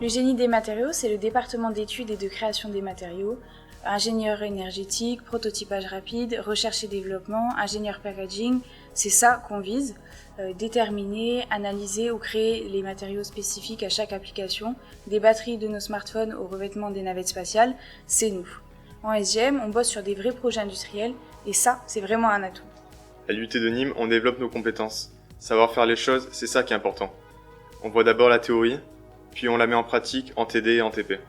Le génie des matériaux, c'est le département d'études et de création des matériaux, ingénieur énergétique, prototypage rapide, recherche et développement, ingénieur packaging, c'est ça qu'on vise. Déterminer, analyser ou créer les matériaux spécifiques à chaque application, des batteries de nos smartphones au revêtement des navettes spatiales, c'est nous. En SGM, on bosse sur des vrais projets industriels et ça, c'est vraiment un atout. À l'UT de Nîmes, on développe nos compétences. Savoir faire les choses, c'est ça qui est important. On voit d'abord la théorie, puis on la met en pratique en TD et en TP.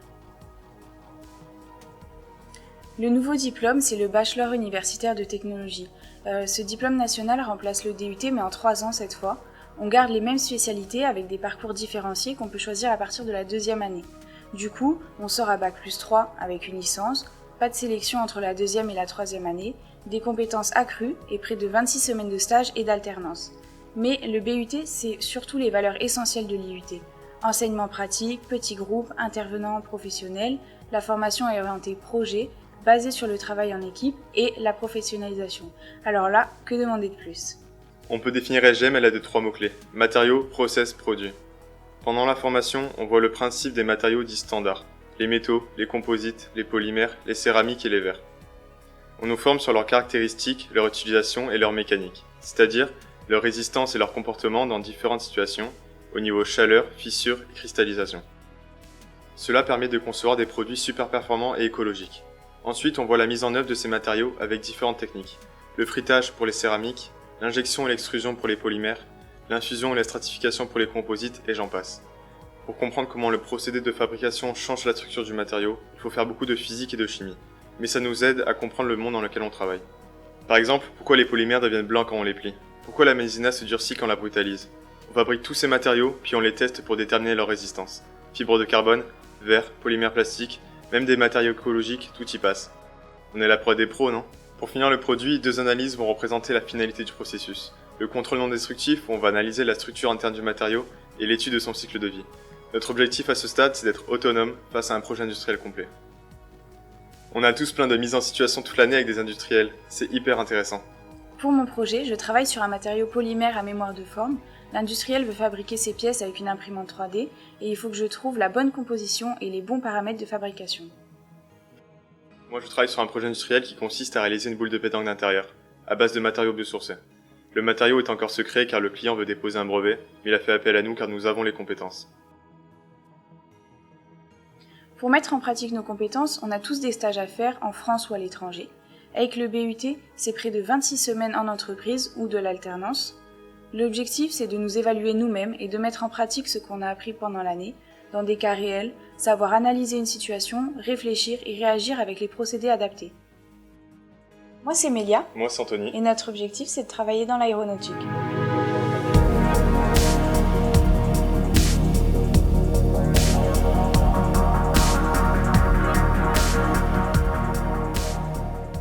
Le nouveau diplôme, c'est le Bachelor universitaire de technologie. Ce diplôme national remplace le DUT, mais en 3 ans cette fois. On garde les mêmes spécialités avec des parcours différenciés qu'on peut choisir à partir de la 2e année. Du coup, on sort à Bac+3 avec une licence, pas de sélection entre la 2e et la 3e année, des compétences accrues et près de 26 semaines de stage et d'alternance. Mais le BUT, c'est surtout les valeurs essentielles de l'IUT. Enseignement pratique, petits groupes, intervenants professionnels, la formation est orientée projet, basée sur le travail en équipe et la professionnalisation. Alors là, que demander de plus ? On peut définir SGM à l'aide de 3 mots-clés. Matériaux, process, produits. Pendant la formation, on voit le principe des matériaux dits standards. Les métaux, les composites, les polymères, les céramiques et les verres. On nous forme sur leurs caractéristiques, leur utilisation et leur mécanique, c'est-à-dire leur résistance et leur comportement dans différentes situations, au niveau chaleur, fissure et cristallisation. Cela permet de concevoir des produits super performants et écologiques. Ensuite, on voit la mise en œuvre de ces matériaux avec différentes techniques. Le frittage pour les céramiques, l'injection et l'extrusion pour les polymères, l'infusion et la stratification pour les composites, et j'en passe. Pour comprendre comment le procédé de fabrication change la structure du matériau, il faut faire beaucoup de physique et de chimie. Mais ça nous aide à comprendre le monde dans lequel on travaille. Par exemple, pourquoi les polymères deviennent blancs quand on les plie ? Pourquoi la mésina se durcit quand on la brutalise ? On fabrique tous ces matériaux, puis on les teste pour déterminer leur résistance. Fibres de carbone, verre, polymères plastiques, même des matériaux écologiques, tout y passe. On est là pour des pros, non ? Pour finir le produit, 2 analyses vont représenter la finalité du processus. Le contrôle non destructif, où on va analyser la structure interne du matériau, et l'étude de son cycle de vie. Notre objectif à ce stade, c'est d'être autonome face à un projet industriel complet. On a tous plein de mises en situation toute l'année avec des industriels, c'est hyper intéressant. Pour mon projet, je travaille sur un matériau polymère à mémoire de forme. L'industriel veut fabriquer ses pièces avec une imprimante 3D et il faut que je trouve la bonne composition et les bons paramètres de fabrication. Moi je travaille sur un projet industriel qui consiste à réaliser une boule de pétanque d'intérieur, à base de matériaux biosourcés. Le matériau est encore secret car le client veut déposer un brevet, mais il a fait appel à nous car nous avons les compétences. Pour mettre en pratique nos compétences, on a tous des stages à faire en France ou à l'étranger. Avec le BUT, c'est près de 26 semaines en entreprise ou de l'alternance. L'objectif, c'est de nous évaluer nous-mêmes et de mettre en pratique ce qu'on a appris pendant l'année, dans des cas réels, savoir analyser une situation, réfléchir et réagir avec les procédés adaptés. Moi, c'est Mélia. Moi c'est Anthony. Et notre objectif, c'est de travailler dans l'aéronautique.